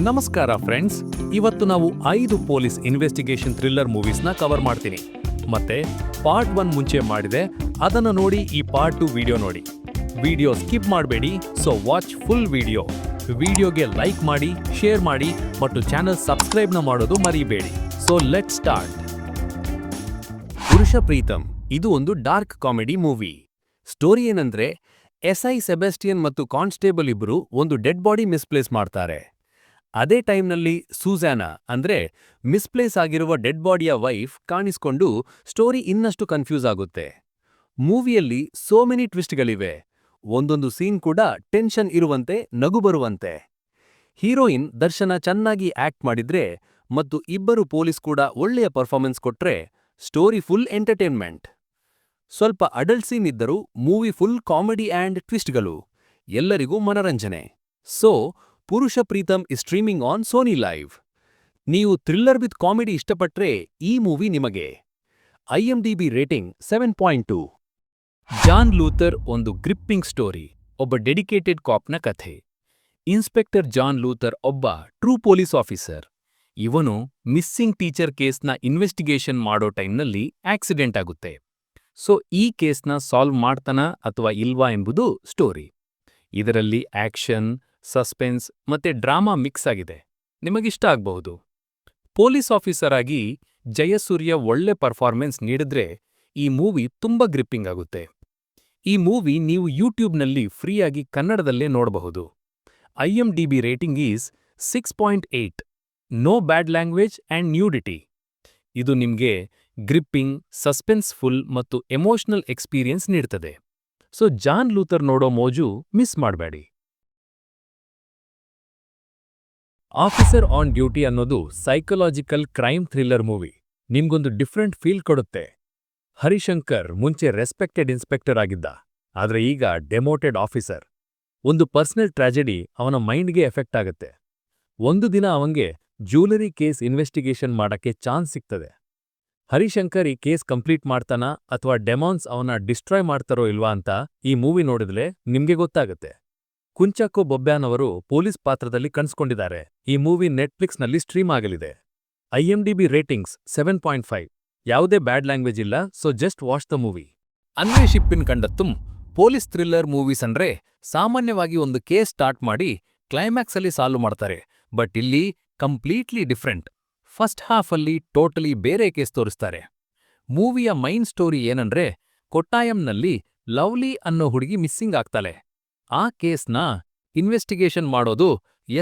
ನಮಸ್ಕಾರ ಫ್ರೆಂಡ್ಸ್, ಇವತ್ತು ನಾವು 5 ಪೊಲೀಸ್ ಇನ್ವೆಸ್ಟಿಗೇಷನ್ ಥ್ರಿಲ್ಲರ್ ಮೂವೀಸ್ನ ಕವರ್ ಮಾಡ್ತೀನಿ. ಮತ್ತೆ ಪಾರ್ಟ್ 1 ಮುಂಚೆ ಮಾಡಿದೆ, ಅದನ್ನ ನೋಡಿ ಈ ಪಾರ್ಟ್ 2 ವಿಡಿಯೋ ನೋಡಿ. ವಿಡಿಯೋ ಸ್ಕಿಪ್ ಮಾಡಬೇಡಿ, ಸೊ ವಾಚ್ ಫುಲ್ ವಿಡಿಯೋ. ವಿಡಿಯೋಗೆ ಲೈಕ್ ಮಾಡಿ, ಶೇರ್ ಮಾಡಿ ಮತ್ತು ಚಾನೆಲ್ ಸಬ್ಸ್ಕ್ರೈಬ್ನ ಮಾಡೋದು ಮರಿಬೇಡಿ. So let start. ಪುರುಷ ಪ್ರೀತಮ್ ಇದು ಒಂದು ಡಾರ್ಕ್ ಕಾಮಿಡಿ ಮೂವಿ. ಸ್ಟೋರಿ ಏನಂದ್ರೆ, ಎಸ್ಐ ಸೆಬಾಸ್ಟಿಯನ್ ಮತ್ತು ಕಾನ್ಸ್ಟೇಬಲ್ ಇಬ್ರು ಒಂದು ಡೆಡ್ ಬಾಡಿ ಮಿಸ್ಪ್ಲೇಸ್ ಮಾಡ್ತಾರೆ. ಅದೇ ಟೈಮ್ನಲ್ಲಿ ಸೂಸಾನಾ ಅಂದ್ರೆ ಮಿಸ್ಪ್ಲೇಸ್ ಆಗಿರುವ ಡೆಡ್ ಬಾಡಿಯ ವೈಫ್ ಕಾಣಿಸ್ಕೊಂಡು ಸ್ಟೋರಿ ಇನ್ನಷ್ಟು ಕನ್ಫ್ಯೂಸ್ ಆಗುತ್ತೆ. ಮೂವಿಯಲ್ಲಿ ಸೋ ಮೆನಿ ಟ್ವಿಸ್ಟ್ಗಳಿವೆ. ಒಂದೊಂದು ಸೀನ್ ಕೂಡ ಟೆನ್ಷನ್ ಇರುವಂತೆ, ನಗು ಬರುವಂತೆ. ಹೀರೋಯಿನ್ ದರ್ಶನ ಚೆನ್ನಾಗಿ ಆಕ್ಟ್ ಮಾಡಿದ್ರೆ ಮತ್ತು ಇಬ್ಬರು ಪೊಲೀಸ್ ಕೂಡ ಒಳ್ಳೆಯ ಪರ್ಫಾರ್ಮೆನ್ಸ್ ಕೊಟ್ರೆ ಸ್ಟೋರಿ ಫುಲ್ ಎಂಟರ್ಟೈನ್ಮೆಂಟ್. ಸ್ವಲ್ಪ ಅಡಲ್ಟ್ ಸೀನ್ ಇದ್ದರೂ ಮೂವಿ ಫುಲ್ ಕಾಮಿಡಿ ಆ್ಯಂಡ್ ಟ್ವಿಸ್ಟ್ಗಳು, ಎಲ್ಲರಿಗೂ ಮನರಂಜನೆ. So Purusha Pretham is streaming on Sony LIV. ನೀವು ಥ್ರಿಲ್ಲರ್ ವಿತ್ ಕಾಮಿಡಿ ಇಷ್ಟಪಟ್ರೆ ಈ ಮೂವಿ ನಿಮಗೆ. IMDb rating 7.2. ಜಾನ್ ಲೂಥರ್ ಒಂದು ಗ್ರಿಪ್ಪಿಂಗ್ ಸ್ಟೋರಿ, ಒಬ್ಬ ಡೆಡಿಕೇಟೆಡ್ ಕಾಪ್ನ ಕಥೆ. ಇನ್ಸ್ಪೆಕ್ಟರ್ ಜಾನ್ ಲೂಥರ್ ಒಬ್ಬ ಟ್ರೂ ಪೊಲೀಸ್ ಆಫೀಸರ್. ಇವನು ಮಿಸ್ಸಿಂಗ್ ಟೀಚರ್ ಕೇಸ್ನ ಇನ್ವೆಸ್ಟಿಗೇಷನ್ ಮಾಡೋ ಟೈಮ್ನಲ್ಲಿ ಆಕ್ಸಿಡೆಂಟ್ ಆಗುತ್ತೆ. ಸೊ ಈ ಕೇಸ್ನ ಸಾಲ್ವ್ ಮಾಡ್ತಾನಾ ಅಥವಾ ಇಲ್ವಾ ಎಂಬುದು ಸ್ಟೋರಿ. ಇದರಲ್ಲಿ ಆಕ್ಷನ್, ಸಸ್ಪೆನ್ಸ್ ಮತ್ತೆ ಡ್ರಾಮಾ ಮಿಕ್ಸ್ ಆಗಿದೆ. ನಿಮಗಿಷ್ಟ ಆಗಬಹುದು. ಪೊಲೀಸ್ ಆಫೀಸರ್ ಆಗಿ ಜಯಸೂರ್ಯ ಒಳ್ಳೆ ಪರ್ಫಾರ್ಮೆನ್ಸ್ ನೀಡಿದ್ರೆ ಈ ಮೂವಿ ತುಂಬಾ ಗ್ರಿಪ್ಪಿಂಗ್ ಆಗುತ್ತೆ. ಈ ಮೂವಿ ನೀವು ಯೂಟ್ಯೂಬ್ನಲ್ಲಿ ಫ್ರೀಯಾಗಿ ಕನ್ನಡದಲ್ಲೇ ನೋಡಬಹುದು. IMDb rating is 6.8. No bad language and nudity. ಇದು ನಿಮಗೆ ಗ್ರಿಪ್ಪಿಂಗ್, ಸಸ್ಪೆನ್ಸ್ಫುಲ್ ಮತ್ತು ಎಮೋಷನಲ್ ಎಕ್ಸ್ಪೀರಿಯನ್ಸ್ ನೀಡ್ತದೆ. ಸೊ ಜಾನ್ ಲೂಥರ್ ನೋಡೋ ಮೋಜು ಮಿಸ್ ಮಾಡಬೇಡಿ. ಆಫೀಸರ್ ಆನ್ ಡ್ಯೂಟಿ ಅನ್ನೋದು ಸೈಕಲಾಜಿಕಲ್ ಕ್ರೈಮ್ ಥ್ರಿಲ್ಲರ್ ಮೂವಿ. ನಿಮ್ಗೊಂದು ಡಿಫ್ರೆಂಟ್ ಫೀಲ್ ಕೊಡುತ್ತೆ. ಹರಿಶಂಕರ್ ಮುಂಚೆ ರೆಸ್ಪೆಕ್ಟೆಡ್ ಇನ್ಸ್ಪೆಕ್ಟರ್ ಆಗಿದ್ದ, ಆದ್ರೆ ಈಗ ಡೆಮೋಟೆಡ್ ಆಫೀಸರ್. ಒಂದು ಪರ್ಸನಲ್ ಟ್ರಾಜೆಡಿ ಅವನ ಮೈಂಡ್ಗೆ ಎಫೆಕ್ಟ್ ಆಗುತ್ತೆ. ಒಂದು ದಿನ ಅವಂಗೆ ಜ್ಯುವೆಲರಿ ಕೇಸ್ ಇನ್ವೆಸ್ಟಿಗೇಷನ್ ಮಾಡಕ್ಕೆ ಚಾನ್ಸ್ ಸಿಗ್ತದೆ. ಹರಿಶಂಕರ್ ಈ ಕೇಸ್ ಕಂಪ್ಲೀಟ್ ಮಾಡ್ತಾನಾ ಅಥವಾ ಡೆಮಾನ್ಸ್ ಅವನ ಡಿಸ್ಟ್ರಾಯ್ ಮಾಡ್ತಾರೋ ಇಲ್ವಾ ಅಂತ ಈ ಮೂವಿ ನೋಡಿದ್ರೆ ನಿಮ್ಗೆ ಗೊತ್ತಾಗುತ್ತೆ. ಕುಂಚಕ್ಕೋ ಬೊಬ್ಯಾನ್ ಅವರು ಪೊಲೀಸ್ ಪಾತ್ರದಲ್ಲಿ ಕಾಣಿಸ್ಕೊಂಡಿದ್ದಾರೆ. ಈ ಮೂವಿ ನೆಟ್ಫ್ಲಿಕ್ಸ್ನಲ್ಲಿ ಸ್ಟ್ರೀಮ್ ಆಗಲಿದೆ. IMDb ratings 7.5. ಯಾವುದೇ ಬ್ಯಾಡ್ ಲ್ಯಾಂಗ್ವೇಜ್ ಇಲ್ಲ, so just watch the movie. Anweshippin Kandethum police thriller movies ಅಂದ್ರೆ ಸಾಮಾನ್ಯವಾಗಿ ಒಂದು ಕೇಸ್ ಸ್ಟಾರ್ಟ್ ಮಾಡಿ ಕ್ಲೈಮ್ಯಾಕ್ಸ್ ಅಲ್ಲಿ ಸಾಲ್ವ್ ಮಾಡ್ತಾರೆ. ಬಟ್ ಇಲ್ಲಿ ಕಂಪ್ಲೀಟ್ಲಿ ಡಿಫ್ರೆಂಟ್. ಫಸ್ಟ್ ಹಾಫಲ್ಲಿ ಟೋಟಲಿ ಬೇರೆ ಕೇಸ್ ತೋರಿಸ್ತಾರೆ. ಮೂವಿಯ ಮೈನ್ ಸ್ಟೋರಿ ಏನಂದ್ರೆ, ಕೊಟ್ಟಾಯಂನಲ್ಲಿ ಲವ್ಲಿ ಅನ್ನೋ ಹುಡುಗಿ ಮಿಸ್ಸಿಂಗ್ ಆಗ್ತಾಳೆ. ಆ ಕೇಸ್ನ ಇನ್ವೆಸ್ಟಿಗೇಷನ್ ಮಾಡೋದು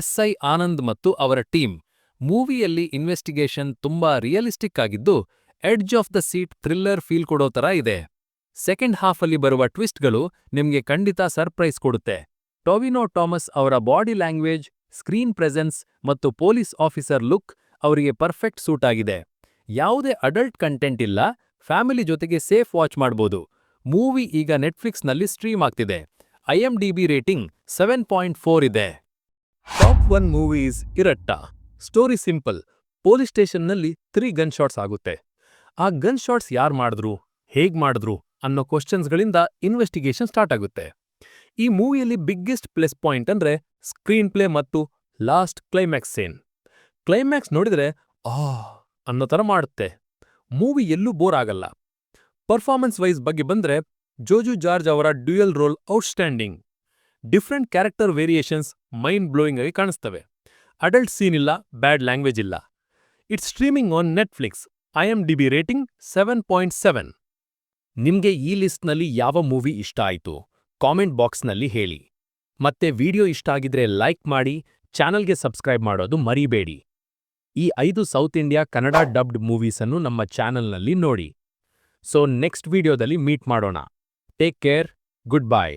SI ಆನಂದ್ ಮತ್ತು ಅವರ ಟೀಮ್. ಮೂವಿಯಲ್ಲಿ ಇನ್ವೆಸ್ಟಿಗೇಷನ್ ತುಂಬಾ ರಿಯಲಿಸ್ಟಿಕ್ ಆಗಿದ್ದು edge of the seat thriller feel ಕೊಡೋ ಥರ ಇದೆ. ಸೆಕೆಂಡ್ ಹಾಫಲ್ಲಿ ಬರುವ ಟ್ವಿಸ್ಟ್ಗಳು ನಿಮ್ಗೆ ಖಂಡಿತ ಸರ್ಪ್ರೈಸ್ ಕೊಡುತ್ತೆ. ಟೊವಿನೋ ಥಾಮಸ್ ಅವರ ಬಾಡಿ ಲ್ಯಾಂಗ್ವೇಜ್, ಸ್ಕ್ರೀನ್ ಪ್ರೆಸೆನ್ಸ್ ಮತ್ತು ಪೊಲೀಸ್ ಆಫೀಸರ್ ಲುಕ್ ಅವರಿಗೆ ಪರ್ಫೆಕ್ಟ್ ಸೂಟ್ ಆಗಿದೆ. ಯಾವುದೇ ಅಡಲ್ಟ್ ಕಂಟೆಂಟ್ ಇಲ್ಲ, ಫ್ಯಾಮಿಲಿ ಜೊತೆಗೆ ಸೇಫ್ ವಾಚ್ ಮಾಡ್ಬೋದು. ಮೂವಿ ಈಗ ನೆಟ್ಫ್ಲಿಕ್ಸ್ನಲ್ಲಿ ಸ್ಟ್ರೀಮ್ ಆಗ್ತಿದೆ. IMDb ರೇಟಿಂಗ್ 7.4 ಇದೆ. Top 1 movies Iratta. Story simple. Police ಸ್ಟೇಷನ್ನಲ್ಲಿ 3 ಗನ್ ಶಾಟ್ಸ್ ಆಗುತ್ತೆ. ಆ ಗನ್ ಶಾಟ್ಸ್ ಯಾರು ಮಾಡಿದ್ರು, ಹೇಗ್ ಮಾಡಿದ್ರು ಅನ್ನೋ ಕ್ವಶನ್ಸ್ಗಳಿಂದ ಇನ್ವೆಸ್ಟಿಗೇಷನ್ ಸ್ಟಾರ್ಟ್ ಆಗುತ್ತೆ. ಈ ಮೂವಿಯಲ್ಲಿ ಬಿಗ್ಗೆಸ್ಟ್ ಪ್ಲಸ್ ಪಾಯಿಂಟ್ ಅಂದ್ರೆ ಸ್ಕ್ರೀನ್ ಪ್ಲೇ ಮತ್ತು ಲಾಸ್ಟ್ ಕ್ಲೈಮ್ಯಾಕ್ಸ್ ಸೀನ್. ಕ್ಲೈಮ್ಯಾಕ್ಸ್ ನೋಡಿದ್ರೆ ಅನ್ನೋ ಥರ ಮಾಡುತ್ತೆ. ಮೂವಿ ಎಲ್ಲೂ ಬೋರ್ ಆಗಲ್ಲ. ಪರ್ಫಾರ್ಮೆನ್ಸ್ ವೈಸ್ ಬಗ್ಗೆ ಬಂದ್ರೆ ಜೋಜು ಜಾರ್ಜ್ ಅವರ dual role outstanding. Different character variations mind blowing ಆಗಿ ಕಾಣಿಸ್ತವೆ. ಅಡಲ್ಟ್ ಸೀನ್ ಇಲ್ಲ, ಬ್ಯಾಡ್ ಲ್ಯಾಂಗ್ವೇಜ್ ಇಲ್ಲ. It's streaming on Netflix. IMDb rating 7.7. ನಿಮ್ಗೆ ಈ ಲಿಸ್ಟ್ನಲ್ಲಿ ಯಾವ ಮೂವಿ ಇಷ್ಟ ಆಯಿತು ಕಾಮೆಂಟ್ ಬಾಕ್ಸ್ನಲ್ಲಿ ಹೇಳಿ. ಮತ್ತೆ ವಿಡಿಯೋ ಇಷ್ಟ ಆಗಿದ್ರೆ ಲೈಕ್ ಮಾಡಿ, ಚಾನಲ್ಗೆ ಸಬ್ಸ್ಕ್ರೈಬ್ ಮಾಡೋದು ಮರಿಬೇಡಿ. ಈ 5 ಸೌತ್ ಇಂಡಿಯಾ ಕನ್ನಡ ಡಬ್ಡ್ ಮೂವೀಸನ್ನು ನಮ್ಮ ಚಾನಲ್ನಲ್ಲಿ ನೋಡಿ. ಸೊ ನೆಕ್ಸ್ಟ್ ವಿಡಿಯೋದಲ್ಲಿ ಮೀಟ್ ಮಾಡೋಣ. Take care, good bye.